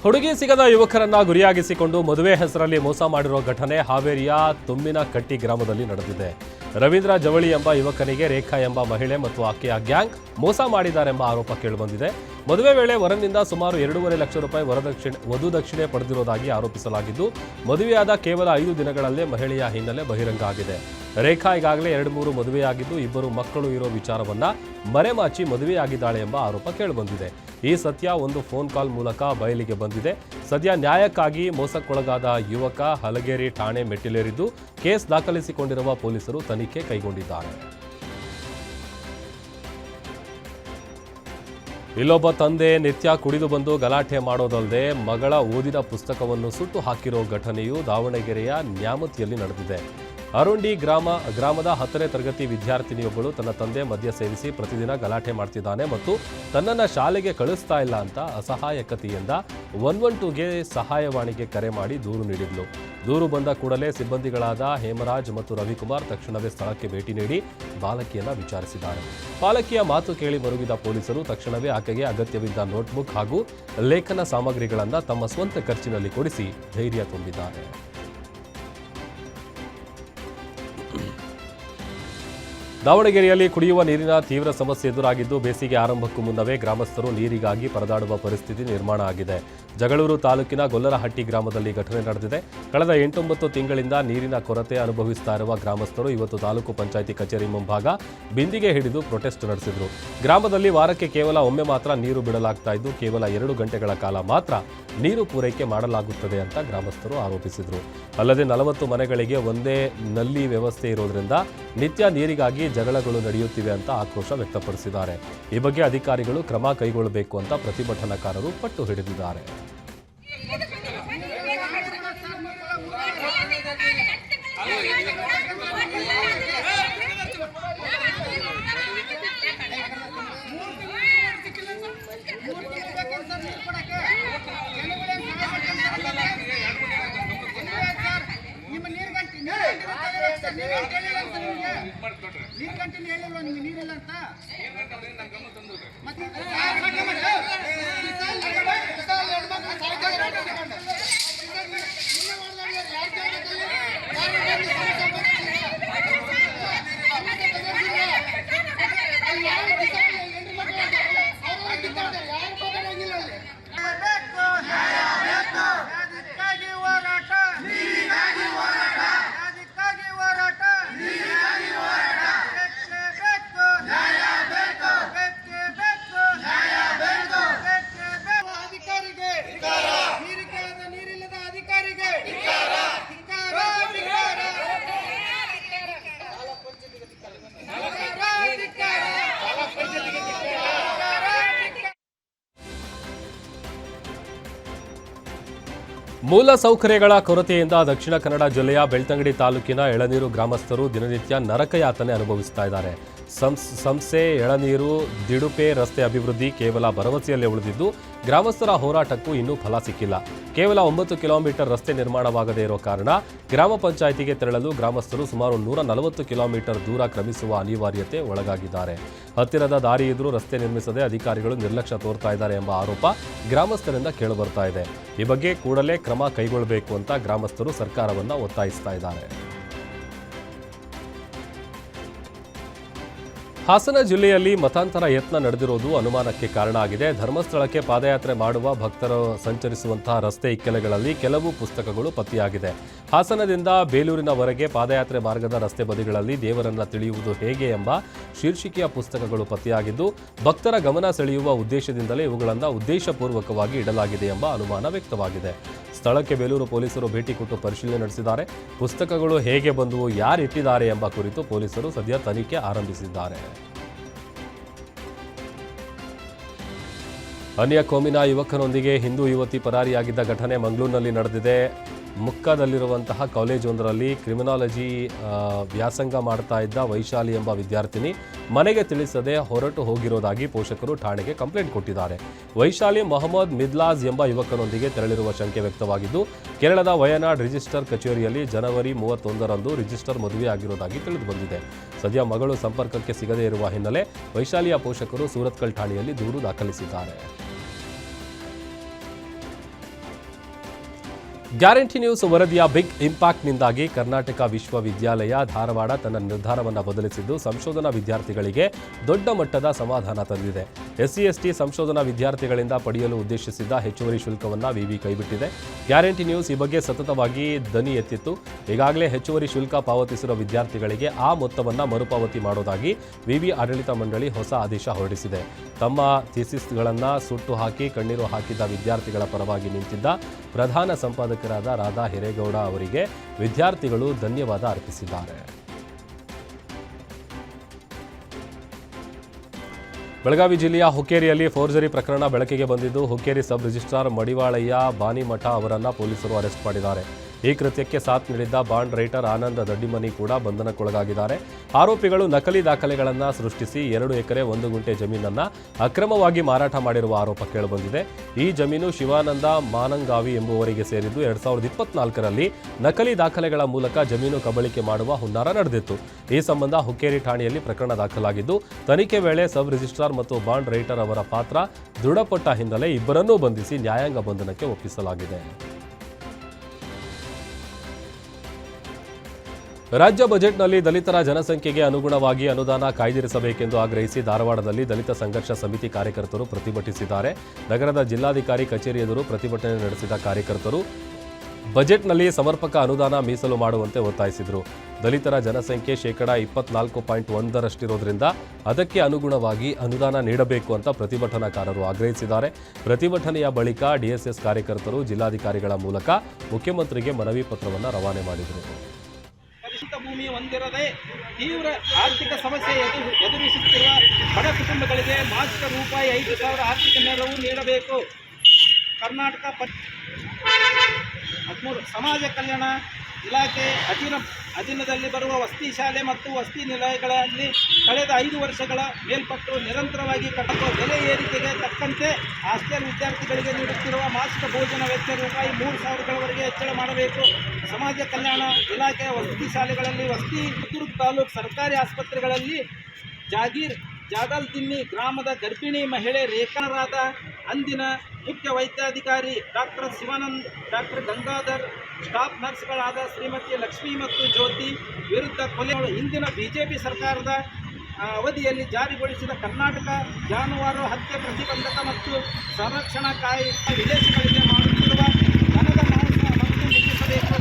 ಹುಡುಗಿ ಸಿಗದ ಯುವಕರನ್ನ ಗುರಿಯಾಗಿಸಿಕೊಂಡು ಮದುವೆ ಹೆಸರಲ್ಲಿ ಮೋಸ ಮಾಡಿರೋ ಘಟನೆ ಹಾವೇರಿಯ ತುಮ್ಮಿನಕಟ್ಟಿ ಗ್ರಾಮದಲ್ಲಿ ನಡೆದಿದೆ. ರವೀಂದ್ರ ಜವಳಿ ಎಂಬ ಯುವಕನಿಗೆ ರೇಖಾ ಎಂಬ ಮಹಿಳೆ ಮತ್ತು ಆಕೆಯ ಗ್ಯಾಂಗ್ ಮೋಸ ಮಾಡಿದ್ದಾರೆಂಬ ಆರೋಪ ಕೇಳಿಬಂದಿದೆ. ಮದುವೆ ವೇಳೆ ವರನಿಂದ ಸುಮಾರು 2.5 ಲಕ್ಷ ರೂಪಾಯಿ ವಧು ದಕ್ಷಿಣೆ ಪಡೆದಿರುವುದಾಗಿ ಆರೋಪಿಸಲಾಗಿದ್ದು, ಮದುವೆಯಾದ ಕೇವಲ 5 ದಿನಗಳಲ್ಲೇ ಮಹಿಳೆಯ ಹಿನ್ನೆಲೆ ಬಹಿರಂಗ ಆಗಿದೆ. ರೇಖಾ ಈಗಾಗಲೇ 2-3 ಮದುವೆಯಾಗಿದ್ದು 2 ಮಕ್ಕಳು ಇರೋ ವಿಚಾರವನ್ನ ಮರೆಮಾಚಿ ಮದುವೆಯಾಗಿದ್ದಾಳೆ ಎಂಬ ಆರೋಪ ಕೇಳಿಬಂದಿದೆ. ಈ ಸತ್ಯ ಒಂದು ಫೋನ್ ಕಾಲ್ ಮೂಲಕ ಬಯಲಿಗೆ ಬಂದಿದೆ. ಸದ್ಯ ನ್ಯಾಯಕ್ಕಾಗಿ ಮೋಸಕ್ಕೊಳಗಾದ ಯುವಕ ಹಲಗೇರಿ ಠಾಣೆ ಮೆಟ್ಟಿಲೇರಿದ್ದು ಕೇಸ್ ದಾಖಲಿಸಿಕೊಂಡಿರುವ ಪೊಲೀಸರು ತನಿಖೆ ಕೈಗೊಂಡಿದ್ದಾರೆ. ಇಲ್ಲೊಬ್ಬ ತಂದೆ ನಿತ್ಯ ಕುಡಿದು ಬಂದು ಗಲಾಟೆ ಮಾಡೋದಲ್ಲದೆ ಮಗಳ ಓದಿದ ಪುಸ್ತಕವನ್ನು ಸುಟ್ಟು ಹಾಕಿರೋ ಘಟನೆಯು ದಾವಣಗೆರೆಯ ನ್ಯಾಮತಿಯಲ್ಲಿ ನಡೆದಿದೆ. ಅರುಂಡಿ ಗ್ರಾಮದ 10ನೇ ತರಗತಿ ವಿದ್ಯಾರ್ಥಿನಿಯೊಬ್ಬಳು ತನ್ನ ತಂದೆ ಮದ್ಯ ಸೇವಿಸಿ ಪ್ರತಿದಿನ ಗಲಾಟೆ ಮಾಡ್ತಿದ್ದಾನೆ ಮತ್ತು ತನ್ನನ್ನು ಶಾಲೆಗೆ ಕಳಿಸ್ತಾ ಇಲ್ಲ ಅಂತ ಅಸಹಾಯಕತೆಯಿಂದ 112ಗೆ ಸಹಾಯವಾಣಿಗೆ ಕರೆ ಮಾಡಿ ದೂರು ನೀಡಿದ್ಲು. ದೂರು ಬಂದ ಕೂಡಲೇ ಸಿಬ್ಬಂದಿಗಳಾದ ಹೇಮರಾಜ್ ಮತ್ತು ರವಿಕುಮಾರ್ ತಕ್ಷಣವೇ ಸ್ಥಳಕ್ಕೆ ಭೇಟಿ ನೀಡಿ ಬಾಲಕಿಯನ್ನ ವಿಚಾರಿಸಿದ್ದಾರೆ. ಬಾಲಕಿಯ ಮಾತು ಕೇಳಿ ಮರುಗಿದ ಪೊಲೀಸರು ತಕ್ಷಣವೇ ಆಕೆಗೆ ಅಗತ್ಯವಿದ್ದ ನೋಟ್ಬುಕ್ ಹಾಗೂ ಲೇಖನ ಸಾಮಗ್ರಿಗಳನ್ನು ತಮ್ಮ ಸ್ವಂತ ಖರ್ಚಿನಲ್ಲಿ ಕೊಡಿಸಿ ಧೈರ್ಯ ತುಂಬಿದ್ದಾರೆ. ದಾವಣಗೆರೆಯಲ್ಲಿ ಕುಡಿಯುವ ನೀರಿನ ತೀವ್ರ ಸಮಸ್ಯೆ ಎದುರಾಗಿದ್ದು, ಬೇಸಿಗೆ ಆರಂಭಕ್ಕೂ ಮುನ್ನವೇ ಗ್ರಾಮಸ್ಥರು ನೀರಿಗಾಗಿ ಪರದಾಡುವ ಪರಿಸ್ಥಿತಿ ನಿರ್ಮಾಣ ಆಗಿದೆ. ಜಗಳೂರು ತಾಲೂಕಿನ ಗೊಲ್ಲರಹಟ್ಟಿ ಗ್ರಾಮದಲ್ಲಿ ಘಟನೆ ನಡೆದಿದೆ. ಕಳೆದ 8-9 ತಿಂಗಳಿಂದ ನೀರಿನ ಕೊರತೆ ಅನುಭವಿಸ್ತಾ ಇರುವ ಗ್ರಾಮಸ್ಥರು ಇವತ್ತು ತಾಲೂಕು ಪಂಚಾಯಿತಿ ಕಚೇರಿ ಮುಂಭಾಗ ಬಿಂದಿಗೆ ಹಿಡಿದು ಪ್ರೊಟೆಸ್ಟ್ ನಡೆಸಿದರು. ಗ್ರಾಮದಲ್ಲಿ ವಾರಕ್ಕೆ ಕೇವಲ ಒಮ್ಮೆ ಮಾತ್ರ ನೀರು ಬಿಡಲಾಗ್ತಾ ಇದ್ದು, ಕೇವಲ 2 ಗಂಟೆಗಳ ಕಾಲ ಮಾತ್ರ ನೀರು ಪೂರೈಕೆ ಮಾಡಲಾಗುತ್ತದೆ ಅಂತ ಗ್ರಾಮಸ್ಥರು ಆರೋಪಿಸಿದರು. ಅಲ್ಲದೆ 40 ಮನೆಗಳಿಗೆ ಒಂದೇ ನಲ್ಲಿ ವ್ಯವಸ್ಥೆ ಇರೋದ್ರಿಂದ ನಿತ್ಯ ನೀರಿಗಾಗಿ ಜಗಳಗಳು ನಡೆಯುತ್ತಿವೆ ಅಂತ ಆಕ್ರೋಶ ವ್ಯಕ್ತಪಡಿಸಿದ್ದಾರೆ. ಈ ಬಗ್ಗೆ ಅಧಿಕಾರಿಗಳು ಕ್ರಮ ಕೈಗೊಳ್ಳಬೇಕು ಅಂತ ಪ್ರತಿಭಟನಾಕಾರರು ಪಟ್ಟು ಹಿಡಿದಿದ್ದಾರೆ. ನೀರು ಕಂಟಿನ್ಯೂ ಹೇಳಿಲ್ವ ನಿಮ್ಗೆ ನೀರಿಲ್ಲ ಅಂತ ಮತ್ತೆ ಮೂಲ ಸೌಕರ್ಯಗಳ ಕೊರತೆಯಿಂದ ದಕ್ಷಿಣ ಕನ್ನಡ ಜಿಲ್ಲೆಯ ಬೆಳ್ತಂಗಡಿ ತಾಲೂಕಿನ ಎಳನೀರು ಗ್ರಾಮಸ್ಥರು ದಿನನಿತ್ಯ ನರಕಯಾತನೆ ಅನುಭವಿಸ್ತಾ ಇದ್ದಾರೆ. ಸಂಸೆ ಎಳನೀರು ದಿಡುಪೆ ರಸ್ತೆ ಅಭಿವೃದ್ಧಿ ಕೇವಲ ಭರವಸೆಯಲ್ಲೇ ಉಳಿದಿದ್ದು, ಗ್ರಾಮಸ್ಥರ ಹೋರಾಟಕ್ಕೂ ಇನ್ನೂ ಫಲ ಸಿಕ್ಕಿಲ್ಲ. ಕೇವಲ 9 ಕಿಲೋಮೀಟರ್ ರಸ್ತೆ ನಿರ್ಮಾಣವಾಗದೇ ಇರೋ ಕಾರಣ ಗ್ರಾಮ ಪಂಚಾಯಿತಿಗೆ ತೆರಳಲು ಗ್ರಾಮಸ್ಥರು ಸುಮಾರು 140 ಕಿಲೋಮೀಟರ್ ದೂರ ಕ್ರಮಿಸುವ ಅನಿವಾರ್ಯತೆ ಒಳಗಾಗಿದ್ದಾರೆ. ಹತ್ತಿರದ ದಾರಿ ಇದ್ರೂ ರಸ್ತೆ ನಿರ್ಮಿಸದೆ ಅಧಿಕಾರಿಗಳು ನಿರ್ಲಕ್ಷ್ಯ ತೋರ್ತಾ ಇದ್ದಾರೆ ಎಂಬ ಆರೋಪ ಗ್ರಾಮಸ್ಥರಿಂದ ಕೇಳಿಬರ್ತಾ ಇದೆ. ಈ ಬಗ್ಗೆ ಕೂಡಲೇ ಕ್ರಮ ಕೈಗೊಳ್ಳಬೇಕು ಅಂತ ಗ್ರಾಮಸ್ಥರು ಸರ್ಕಾರವನ್ನ ಒತ್ತಾಯಿಸ್ತಾ ಇದ್ದಾರೆ. ಹಾಸನ ಜಿಲ್ಲೆಯಲ್ಲಿ ಮತಾಂತರ ಯತ್ನ ನಡೆದಿರುವುದು ಅನುಮಾನಕ್ಕೆ ಕಾರಣ ಆಗಿದೆ. ಧರ್ಮಸ್ಥಳಕ್ಕೆ ಪಾದಯಾತ್ರೆ ಮಾಡುವ ಭಕ್ತರು ಸಂಚರಿಸುವಂತಹ ರಸ್ತೆ ಇಕ್ಕೆಲೆಗಳಲ್ಲಿ ಕೆಲವು ಪುಸ್ತಕಗಳು ಪತ್ತೆಯಾಗಿದೆ. ಹಾಸನದಿಂದ ಬೇಲೂರಿನವರೆಗೆ ಪಾದಯಾತ್ರೆ ಮಾರ್ಗದ ರಸ್ತೆ ಬದಿಗಳಲ್ಲಿ ದೇವರನ್ನ ತಿಳಿಯುವುದು ಹೇಗೆ ಎಂಬ ಶೀರ್ಷಿಕೆಯ ಪುಸ್ತಕಗಳು ಪತ್ತೆಯಾಗಿದ್ದು, ಭಕ್ತರ ಗಮನ ಸೆಳೆಯುವ ಉದ್ದೇಶದಿಂದಲೇ ಇವುಗಳನ್ನು ಉದ್ದೇಶಪೂರ್ವಕವಾಗಿ ಇಡಲಾಗಿದೆ ಎಂಬ ಅನುಮಾನ ವ್ಯಕ್ತವಾಗಿದೆ. ಸ್ಥಳಕ್ಕೆ ಬೇಲೂರು ಪೊಲೀಸರು ಭೇಟಿ ಕೊಟ್ಟು ಪರಿಶೀಲನೆ ನಡೆಸಿದ್ದಾರೆ. ಪುಸ್ತಕಗಳು ಹೇಗೆ ಬಂದವು, ಯಾರಿಟ್ಟಿದ್ದಾರೆ ಎಂಬ ಕುರಿತು ಪೊಲೀಸರು ಸದ್ಯ ತನಿಖೆ ಆರಂಭಿಸಿದ್ದಾರೆ. ಅನ್ಯ ಕೋಮಿನ ಯುವಕನೊಂದಿಗೆ ಹಿಂದೂ ಯುವತಿ ಪರಾರಿಯಾಗಿದ್ದ ಘಟನೆ ಮಂಗಳೂರಿನಲ್ಲಿ ನಡೆದಿದೆ. ಮುಕ್ಕದಲ್ಲಿರುವಂತಹ ಕಾಲೇಜೊಂದರಲ್ಲಿ ಕ್ರಿಮಿನಾಲಜಿ ವ್ಯಾಸಂಗ ಮಾಡ್ತಾ ಇದ್ದ ವೈಶಾಲಿ ಎಂಬ ವಿದ್ಯಾರ್ಥಿನಿ ಮನೆಗೆ ತಿಳಿಸದೆ ಹೊರಟು ಹೋಗಿರೋದಾಗಿ ಪೋಷಕರು ಠಾಣೆಗೆ ಕಂಪ್ಲೇಂಟ್ ಕೊಟ್ಟಿದ್ದಾರೆ. ವೈಶಾಲಿ ಮೊಹಮ್ಮದ್ ಮಿದ್ಲಾಜ್ ಎಂಬ ಯುವಕನೊಂದಿಗೆ ತೆರಳಿರುವ ಶಂಕೆ ವ್ಯಕ್ತವಾಗಿದ್ದು, ಕೇರಳದ ವಯನಾಡ್ ರಿಜಿಸ್ಟರ್ ಕಚೇರಿಯಲ್ಲಿ ಜನವರಿ 31ರಂದು ರಿಜಿಸ್ಟರ್ ಮದುವೆಯಾಗಿರುವುದಾಗಿ ತಿಳಿದುಬಂದಿದೆ. ಸದ್ಯ ಮಗಳು ಸಂಪರ್ಕಕ್ಕೆ ಸಿಗದೇ ಇರುವ ಹಿನ್ನೆಲೆ ವೈಶಾಲಿಯ ಪೋಷಕರು ಸೂರತ್ಕಲ್ ಠಾಣೆಯಲ್ಲಿ ದೂರು ದಾಖಲಿಸಿದ್ದಾರೆ. ಗ್ಯಾರಂಟಿ ನ್ಯೂಸ್ ವರದಿಯ ಬಿಗ್ ಇಂಪ್ಯಾಕ್ಟ್ನಿಂದಾಗಿ ಕರ್ನಾಟಕ ವಿಶ್ವವಿದ್ಯಾಲಯ ಧಾರವಾಡ ತನ್ನ ನಿರ್ಧಾರವನ್ನು ಬದಲಿಸಿದ್ದು ಸಂಶೋಧನಾ ವಿದ್ಯಾರ್ಥಿಗಳಿಗೆ ದೊಡ್ಡ ಮಟ್ಟದ ಸಮಾಧಾನ ತಂದಿದೆ. SC/ST ಸಂಶೋಧನಾ ವಿದ್ಯಾರ್ಥಿಗಳಿಂದ ಪಡೆಯಲು ಉದ್ದೇಶಿಸಿದ್ದ ಹೆಚ್ಚುವರಿ ಶುಲ್ಕವನ್ನು ವಿವಿ ಕೈಬಿಟ್ಟಿದೆ. ಗ್ಯಾರಂಟಿ ನ್ಯೂಸ್ ಈ ಬಗ್ಗೆ ಸತತವಾಗಿ ದನಿ ಎತ್ತಿತ್ತು. ಈಗಾಗಲೇ ಹೆಚ್ಚುವರಿ ಶುಲ್ಕ ಪಾವತಿಸಿರುವ ವಿದ್ಯಾರ್ಥಿಗಳಿಗೆ ಆ ಮೊತ್ತವನ್ನು ಮರುಪಾವತಿ ಮಾಡೋದಾಗಿ ವಿವಿ ಆಡಳಿತ ಮಂಡಳಿ ಹೊಸ ಆದೇಶ ಹೊರಡಿಸಿದೆ. ತಮ್ಮ ಥೀಸಿಸ್ಗಳನ್ನು ಸುಟ್ಟು ಹಾಕಿ ಕಣ್ಣೀರು ಹಾಕಿದ್ದ ವಿದ್ಯಾರ್ಥಿಗಳ ಪರವಾಗಿ ನಿಂತಿದ್ದ ಪ್ರಧಾನ ಸಂಪಾದಕರಾದ ರಾಧಾ ಹಿರೇಗೌಡ ಅವರಿಗೆ ವಿದ್ಯಾರ್ಥಿಗಳು ಧನ್ಯವಾದ ಅರ್ಪಿಸಿದ್ದಾರೆ. ಬೆಳಗಾವಿ ಜಿಲ್ಲೆಯ ಹುಕ್ಕೇರಿಯಲ್ಲಿ ಫೋರ್ಜರಿ ಪ್ರಕರಣ ಬೆಳಕಿಗೆ ಬಂದಿದ್ದು, ಹುಕ್ಕೇರಿ ಸಬ್ ರಿಜಿಸ್ಟ್ರಾರ್ ಮಡಿವಾಳಯ್ಯ ಬಾನಿಮಠ ಅವರನ್ನು ಪೊಲೀಸರು ಅರೆಸ್ಟ್ ಮಾಡಿದ್ದಾರೆ. ಈ ಕೃತ್ಯಕ್ಕೆ ಸಾಥ್ ನೀಡಿದ್ದ ಬಾಂಡ್ ರೈಟರ್ ಆನಂದ್ ದಡ್ಡಿಮನಿ ಕೂಡ ಬಂಧನಕ್ಕೊಳಗಾಗಿದ್ದಾರೆ. ಆರೋಪಿಗಳು ನಕಲಿ ದಾಖಲೆಗಳನ್ನು ಸೃಷ್ಟಿಸಿ 2 ಎಕರೆ 1 ಗುಂಟೆ ಜಮೀನನ್ನು ಅಕ್ರಮವಾಗಿ ಮಾರಾಟ ಮಾಡಿರುವ ಆರೋಪ ಕೇಳಿಬಂದಿದೆ. ಈ ಜಮೀನು ಶಿವಾನಂದ ಮಾನಂಗಾವಿ ಎಂಬುವರಿಗೆ ಸೇರಿದ್ದು 2024ರಲ್ಲಿ ನಕಲಿ ದಾಖಲೆಗಳ ಮೂಲಕ ಜಮೀನು ಕಬಳಿಕೆ ಮಾಡುವ ಹುನ್ನಾರ ನಡೆದಿತ್ತು. ಈ ಸಂಬಂಧ ಹುಕ್ಕೇರಿ ಠಾಣೆಯಲ್ಲಿ ಪ್ರಕರಣ ದಾಖಲಾಗಿದ್ದು, ತನಿಖೆ ವೇಳೆ ಸಬ್ ರಿಜಿಸ್ಟ್ರಾರ್ ಮತ್ತು ಬಾಂಡ್ ರೈಟರ್ ಅವರ ಪಾತ್ರ ದೃಢಪಟ್ಟ ಹಿನ್ನೆಲೆ ಇಬ್ಬರನ್ನೂ ಬಂಧಿಸಿ ನ್ಯಾಯಾಂಗ ಬಂಧನಕ್ಕೆ ಒಪ್ಪಿಸಲಾಗಿದೆ. ರಾಜ್ಯ ಬಜೆಟ್ನಲ್ಲಿ ದಲಿತರ ಜನಸಂಖ್ಯೆಗೆ ಅನುಗುಣವಾಗಿ ಅನುದಾನ ಕಾಯ್ದಿರಿಸಬೇಕೆಂದು ಆಗ್ರಹಿಸಿ ಧಾರವಾಡದಲ್ಲಿ ದಲಿತ ಸಂಘರ್ಷ ಸಮಿತಿ ಕಾರ್ಯಕರ್ತರು ಪ್ರತಿಭಟಿಸಿದ್ದಾರೆ. ನಗರದ ಜಿಲ್ಲಾಧಿಕಾರಿ ಕಚೇರಿ ಎದುರು ಪ್ರತಿಭಟನೆ ನಡೆಸಿದ ಕಾರ್ಯಕರ್ತರು ಬಜೆಟ್ನಲ್ಲಿ ಸಮರ್ಪಕ ಅನುದಾನ ಮೀಸಲು ಮಾಡುವಂತೆ ಒತ್ತಾಯಿಸಿದರು. ದಲಿತರ ಜನಸಂಖ್ಯೆ 24.1ರಷ್ಟಿರೋದ್ರಿಂದ ಅದಕ್ಕೆ ಅನುಗುಣವಾಗಿ ಅನುದಾನ ನೀಡಬೇಕು ಅಂತ ಪ್ರತಿಭಟನಾಕಾರರು ಆಗ್ರಹಿಸಿದ್ದಾರೆ. ಪ್ರತಿಭಟನೆಯ ಬಳಿಕ DSS ಕಾರ್ಯಕರ್ತರು ಜಿಲ್ಲಾಧಿಕಾರಿಗಳ ಮೂಲಕ ಮುಖ್ಯಮಂತ್ರಿಗೆ ಮನವಿ ಪತ್ರವನ್ನು ರವಾನೆ ಮಾಡಿದರು. ಭೂಮಿ ಹೊಂದಿರದೆ ತೀವ್ರ ಆರ್ಥಿಕ ಸಮಸ್ಯೆ ಎದುರಿಸುತ್ತಿರುವ ಬಡ ಕುಟುಂಬಗಳಿಗೆ ಮಾಸಿಕ ರೂಪಾಯಿ 5,000 ಆರ್ಥಿಕ ನೆರವು ನೀಡಬೇಕು. ಕರ್ನಾಟಕ 13 ಸಮಾಜ ಕಲ್ಯಾಣ ಇಲಾಖೆ ಅಧೀನದಲ್ಲಿ ಬರುವ ವಸತಿ ಶಾಲೆ ಮತ್ತು ವಸತಿ ನಿಲಯಗಳಲ್ಲಿ ಕಳೆದ 5 ವರ್ಷಗಳ ಮೇಲ್ಪಟ್ಟು ನಿರಂತರವಾಗಿ ಕಟ್ಟುವ ಬೆಲೆ ಏರಿಕೆಗೆ ತಕ್ಕಂತೆ ಹಾಸ್ಟೆಲ್ ವಿದ್ಯಾರ್ಥಿಗಳಿಗೆ ನೀಡುತ್ತಿರುವ ಮಾಸಿಕ ಭೋಜನ ವೆಚ್ಚ ರೂಪಾಯಿ 3,000ಗಳವರೆಗೆ ಹೆಚ್ಚಳ ಮಾಡಬೇಕು. ಸಮಾಜ ಕಲ್ಯಾಣ ಇಲಾಖೆಯ ವಸತಿ ಶಾಲೆಗಳಲ್ಲಿ ಪುತ್ತೂರು ತಾಲೂಕು ಸರ್ಕಾರಿ ಆಸ್ಪತ್ರೆಗಳಲ್ಲಿ ಜಾಗಲ್ದಿನ್ನಿ ಗ್ರಾಮದ ಗರ್ಭಿಣಿ ಮಹಿಳೆ ರೇಖಾರಾದ ಅಂದಿನ ಮುಖ್ಯ ವೈದ್ಯಾಧಿಕಾರಿ doctor Shivanand, doctor Gangadhar, staff ನರ್ಸ್ಗಳಾದ ಶ್ರೀಮತಿ ಲಕ್ಷ್ಮಿ ಮತ್ತು ಜ್ಯೋತಿ ವಿರುದ್ಧ ಕೊಲೆ ಹಿಂದಿನ BJP ಸರ್ಕಾರದ ಅವಧಿಯಲ್ಲಿ ಜಾರಿಗೊಳಿಸಿದ ಕರ್ನಾಟಕ ಜಾನುವಾರು ಹತ್ಯೆ ಪ್ರತಿಬಂಧಕ ಮತ್ತು ಸಂರಕ್ಷಣಾ ಕಾಯ್ದೆ ವಿದೇಶಿಗಳಿಗೆ ಮಾಡುತ್ತಿರುವ ದನದ ಮಾಂಸ ಮತ್ತು ನಿಲ್ಲಿಸಬೇಕು.